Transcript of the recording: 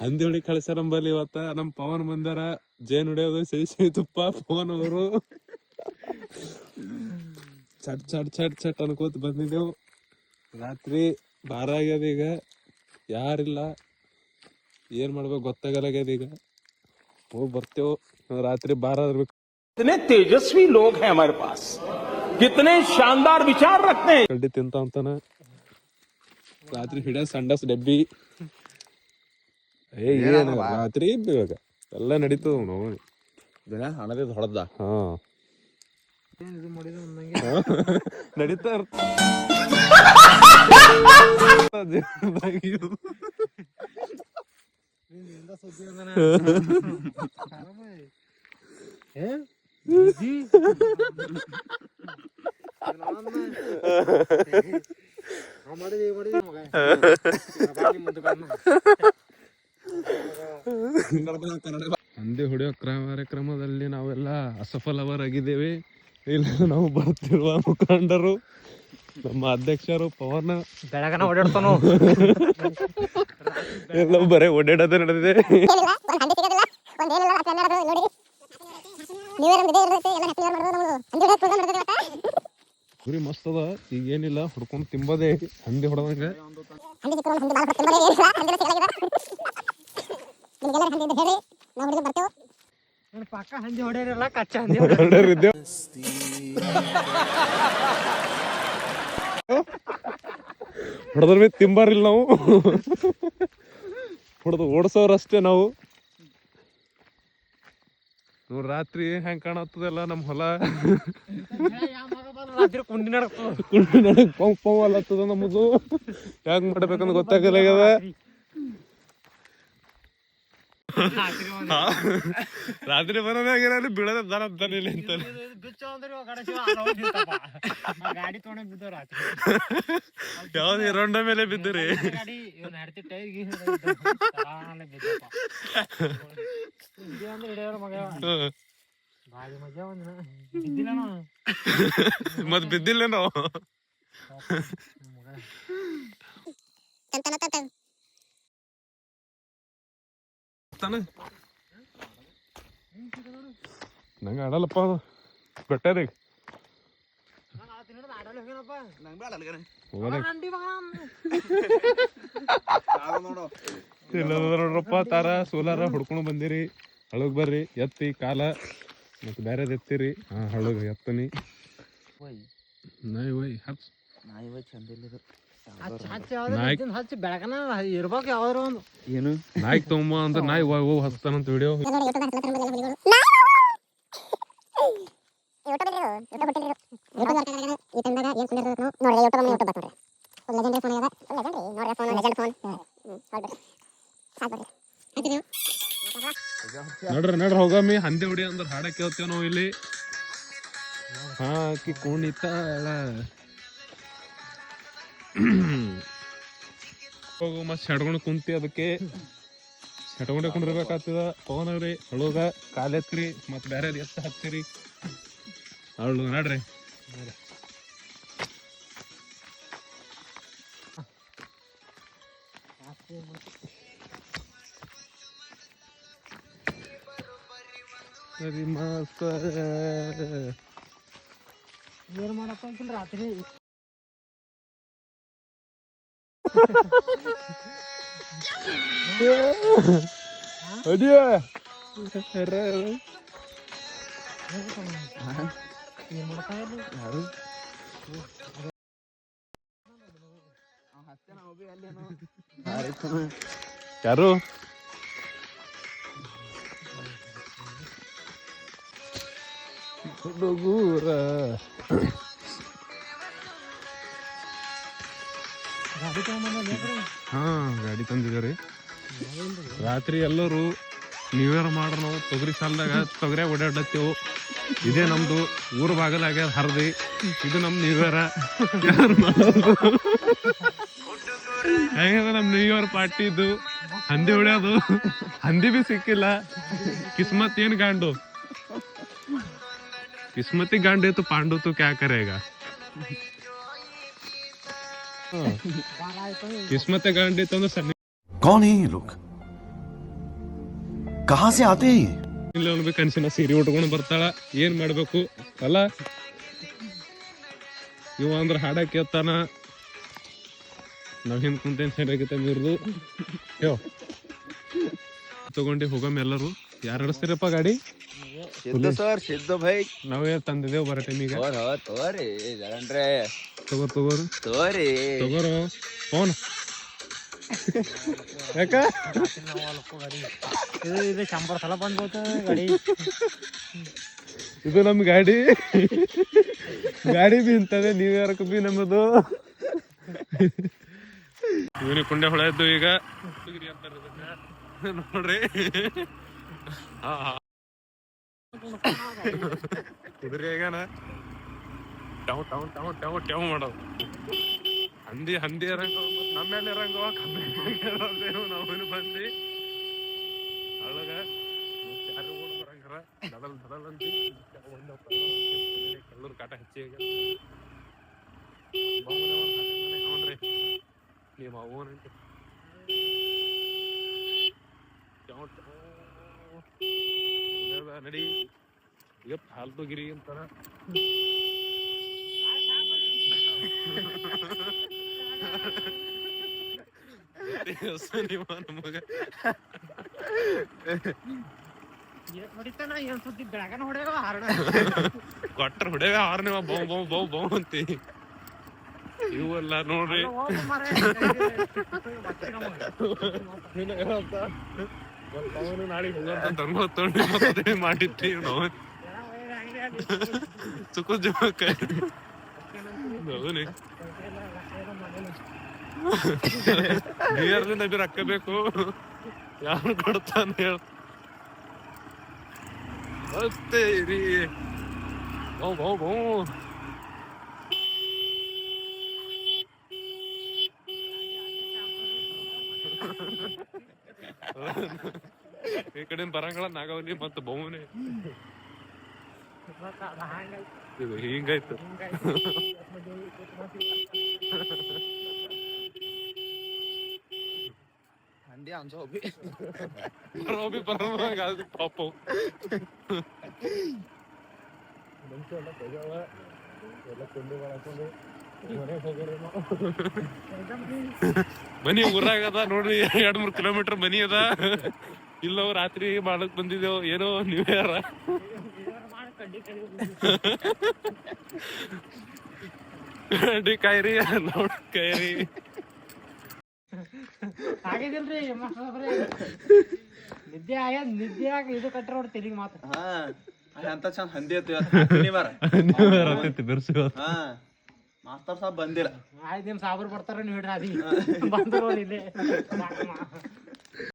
ಹಂದಿ ಹೊಡಿ ಕಳ್ಸ ನಂಬಲ್ಲಿ ಇವತ್ತ ನಮ್ ಪವನ್ ಬಂದಾರ ಜೇನ್ ಹೊಡಿಯೋದು ಸಿಹಿ ತುಪ್ಪ ಪವನ್ ಅವರು ಚಟ್ ಚಟ್ ಚಟ್ ಚಟ್ ಅನ್ಕೋತ ಬಂದಿದ್ದೆವು. ರಾತ್ರಿ 12 ಆಗ್ಯದ. ಈಗ ಯಾರಿಲ್ಲ, ಏನ್ ಮಾಡ್ಬೇಕು ಗೊತ್ತಾಗಲಾಗ್ಯದ. ಈಗ ಹೋಗಿ ಬರ್ತೇವು. ರಾತ್ರಿ 12 ಆದ್ಬೇಕು. कितने तेजस्वी लोग हैं हमारे पास, कितने शानदार विचार रखते हैं. ಕಡ್ಡಿ ತಿಂತ ಅಂತಾನ. ರಾತ್ರಿ ಹಿಡಿಯ ಸಂಡಸ್ ಡಬ್ಬಿ ಏನ ರಾತ್ರಿ ಇವಾಗ ಎಲ್ಲ ನಡೀತದ. ನಾವು ಹಣದ ಹೊಡೆದ ಹಾ ನಡೀತಾ ಹಂದಿ ಹೊಡೆಯೋ ಕಾರ್ಯಕ್ರಮದಲ್ಲಿ ನಾವೆಲ್ಲ ಅಸಫಲವರಾಗಿದ್ದೇವೆ. ಇಲ್ಲ, ನಾವು ಬರ್ತಿರುವ ಮುಖಂಡರು, ನಮ್ಮ ಅಧ್ಯಕ್ಷರು ಪವನ್ ಬೆಳಗನ ಓಡಾಡ್ತಾನು ಎಲ್ಲ ಬರೇ ಓಡಾಡೋದೇ ನಡೆದಿದೆ. ಗುರಿ ಮಸ್ತ್ ಅದ. ಈಗ ಏನಿಲ್ಲ, ಹುಡ್ಕೊಂಡು ತಿಂಬೋದೇ ಹಂದಿ ಹೊಡೆದಂಗ. ಪಕ್ಕ ಹಂದಿ ಹೊಡೆಯಲ್ಲ, ಕಚ್ಚ ಹಂದಿ ಹೊಡೆದ್ರ ಮೇಲೆ ತಿಂಬಾರಿಲ್ಲ ನಾವು. ಹೊಡೆದು ಓಡಿಸೋರಷ್ಟೇ ನಾವು. ರಾತ್ರಿ ಹೆಂಗ್ ಕಾಣತ್ತದಲ್ಲ ನಮ್ ಹೊಲ. ರಾತ್ರಿ ಕುಂಡಿ ಅಲ್ಲತ್ತದ ನಮ್ಮದು. ಹೆಂಗ್ ಮಾಡ್ಬೇಕಂತ ಗೊತ್ತಾಗಲಾಗ್ಯದ. ರಾತ್ರಿ ಬರೋದಾಗಿರಲ್ಲಿ ಬೀಳದ ದರ ಇಲ್ಲ ಅಂತ ಗಾಡಿ ತೊಗೊಂಡ ಬಿದ್ದ ರಾತ್ರಿ. ಯಾವ್ದು ಹಿರೋಂಡ ಮೇಲೆ ಬಿದ್ದುರಿ. ಮತ್ ಬಿದ್ದಿಲ್ಲ ನಾವು. ನಂಗೆ ಆಡಲ್ಲಪ್ಪ ಅದು ಬೆಟ್ಟರಿ. ನೋಡ್ರಪ್ಪ ತಾರ ಸೋಲಾರ ಹೊಡ್ಕೊಂಡು ಬಂದಿರಿ. ಹಳಗ್ ಬರ್ರಿ, ಎತ್ತಿ ಕಾಲ ಮತ್ತೆ ಬೇರೆದ್ ಎತ್ತಿರಿ. ಹಾ, ಹಳಗ್ ಎತ್ತನಿ. ನಾಯಿ ಒಯ್ ಹಚ್ ಹಚ್ಚಿ ಬೆಳಕನ ಇರ್ಬೇಕು ಯಾವ್ದಾರು ಒಂದು. ಏನು ನಾಯಿಗ್ ತಗೊಂಬ ಅಂತ ನಾಯಿ ಹಚ್ತಾನಂತ ವಿಡಿಯೋ. ನೋಡ್ರಿ ಹೋಗಮ್ಮಿ ಹಂದಿ ಹೊಡಿ ಅಂದ್ರ ಹಾಡ ಕೇಳ್ತೇವ ನಾವು ಇಲ್ಲಿ. ಹಾಕಿ ಕುಣಿತಾಳ ಹೋಗು. ಮತ್ ಸೆಡ್ಕೊಂಡು ಕುಂತಿ, ಅದಕ್ಕೆ ಸೆಟ್ಕೊಂಡೆ ಕುಂಡಿರ್ಬೇಕಾಗ್ತದ. ಪವನವ್ರಿ ಹಳುಗ ಕಾಲೆತ್ರಿ, ಮತ್ ಬೇರೆ ಎತ್ತ ಹಚ್ಚಿರಿ. ಅವಳು ನೋಡ್ರಿ ಸರಿ ಮಸ್ತ. ಏನ್ ಮಾಡಪ್ಪ ಅಂತಿಲ್ಲ ರಾತ್ರಿ. ಅಡಿಯ ಯಾರು ಹುಡುಗೂರ ಹಾ ಗಾಡಿ ತಂದಿದ್ದಾರೆ. ರಾತ್ರಿ ಎಲ್ಲರೂ ನ್ಯೂ ಇಯರ್ ಮಾಡ್ರ. ನಾವು ತೊಗರಿ ಸಾಲದಾಗ ತೊಗರಿ ಓಡಾಡತ್ತೇವು. ಇದೇ ನಮ್ದು ಊರ್ ಬಾಗಲಾಗ ಹರದಿ. ಇದು ನಮ್ ನ್ಯೂ ಇಯರ್. ಹೆಂಗದ ನಮ್ ನ್ಯೂ ಇಯರ್ ಪಾರ್ಟಿ. ಇದು ಹಂದಿ ಹೊಡ್ಯೋದು. ಹಂದಿ ಬಿ ಸಿಕ್ಕಿಲ್ಲ. ಕಿಸ್ಮತ್ ಏನ್ ಗಾಂಡು, ಕಿಸ್ಮತಿ ಗಾಂಡು ತು ಪಾಂಡು ತು ಕ್ಯಾ ಕರೇಗ. ಕಿಸ್ಮತ್ತೆ ಗಾಂಡಿ ತಂದ್ರೆ ಸಣ್ಣ कौन है ये लोग कहां से आते हैं ये ಇಲ್ಲ ಅನ್ಬೇಕು ಅನ್ಸಿನ ಸೀರೆ ಉಟ್ಕೊಂಡು ಬರ್ತಾಳ ಏನ್ ಮಾಡ್ಬೇಕು ಅಲ್ಲ ಇವ ಅಂದ್ರ ಹಾಡ ಕೇಳ್ತಾನ ನಾವ್ ಹಿಂದ್ ಕುಂತೇನ್ ಸೈಡ್ ಆಗೈತೆ ಮಿರ್ದು ಯೋ ತಗೊಂಡಿ ಹೋಗಮ್ ಎಲ್ಲರೂ ಯಾರು ನಡೆಸ್ತೀರಪ್ಪ ಗಾಡಿ ಸಿದ್ದು ಸರ್ ಸಿದ್ದು ಭೈ ನಾವೇ ತಂದಿದ್ದೇವ್ ಬರೋ ಟೈಮಿಗೆ ತೋರಿ ಜರನ್ರೆ ತಗೋರು ತೋರಿ ತಗೋರು ಫೋನ್ ಯಾಕ ಇದು 100 ಸಲ ಬಂದ್ಬೋತ ಗಾಡಿ ಇದು ನಮ್ ಗಾಡಿ ಗಾಡಿ ಬಿ ಇಂತದೆ ನೀವ್ ಯಾರಕ್ಕೂ ಬಿ ನಮ್ಮದು ಇವನಿ ಕುಂಡೆ ಹೊಳ ಇದ್ದು ಈಗ ನೋಡ್ರಿ ಕುದುರೆ ಈಗನ ಟವ್ ಟವ್ ಟವ್ ಟವ್ ಟವ್ ಮಾಡೋದು ಹಂದಿ ಹಂದಿ ಇರಂಗ ನಮ್ಮೇಲೆ ಇರಂಗವ ನಾವೇನು ಬಂದಿ ಅಳಗ ಯಾರು ಓಡ್ ಬರಂಗಾರ ಡಬಲ್ ಡಬಲ್ ಅಂತ ಎಲ್ಲರೂ ಕಾಟ ಹಚ್ಚಿ ಈಗ ಅವನ್ರಿ ನೀವು ಅವನಂತ ನಡಿ ಈಗ ಫಾಲ್ತು ಗಿರಿ ಅಂತಾರ ನಮಗ ಹೊಡಿತಾನ ಏನ್ ಸುದ್ದಿ ಬೆಳಗನ ಹೊಡೆಯವ ಹಾರಣ ಕೊಟ್ರ ಹೊಡೆವ ಹಾರ ನೀವು ಬೌ ಬೌ ಬೌ ಬೌ ಅಂತಿ ಇವೆಲ್ಲ ನೋಡ್ರಿ ಅವನು ನಾಳೆ ಹೋಗಂತ ತಂಗೋತೊಂಡು ಮತ್ತೆ ಮಾಡಿಟ್ಟಿ ನಾವು ಸುಖ ಜೋಕ ನೀರ್ಲಿಂದ ಬಿ ರೊಕ್ಕ ಬೇಕು ಯಾರು ಕೊಡ್ತಾನೆ ಹೇಳ ಮತ್ತೆ ರೀ ಬೌ ಬೌ ಬೌ ಈ ಕಡೆ ಬರಂಗಳ ನಾಗವಲ್ಲಿ ಮತ್ತ ಬಹುನೆ ಇದು ಹಿಂಗಾಯ್ತು ಹಂದಿ ಅನ್ಸೋ ಹೋಗಿ ರೋಬಿ ಬರೋವಾಗ ಅದು ಪಾಪ ಮನಿ ಊರಾಗದ ನೋಡ್ರಿ 2-3 ಕಿಲೋಮೀಟರ್ ಮನಿ ಅದ ಇಲ್ಲ ರಾತ್ರಿ ಮಾಡಕ್ ಬಂದಿದ್ದೇವ್ ಏನೋ ನ್ಯೂ ಇಯರ್ ಕಡ್ಡಿ ಕಾಯ್ರಿ ನೋಡ್ ಕಾಯ್ರಿ ಆಗಿದಿಲ್ರಿ ನಿದ್ದೆ ಆಗ್ಯದ ನಿದ್ದೆ ಆಗ ಇದು ಕಟ್ರ ನೋಡಿ ತೆಲಿಗೆ ಮಾತ್ರ ಹಾ ಅಂತ ಚಂದ ಹಂದಿ ಆಯ್ತು ಬೆರ್ಸು ಹಾ ಮಾಸ್ತರ್ ಸಾಬ್ ಬಂದಿಲ್ಲ ಆಯ್ತು ನಿಮ್ ಸಾಬ್ರು ಬರ್ತಾರ ನೀವು ಹಿಡ್ರಿ ಅದಿ ಬಂದ್ರು ನೋಡಿ ಇಲ್ಲೇ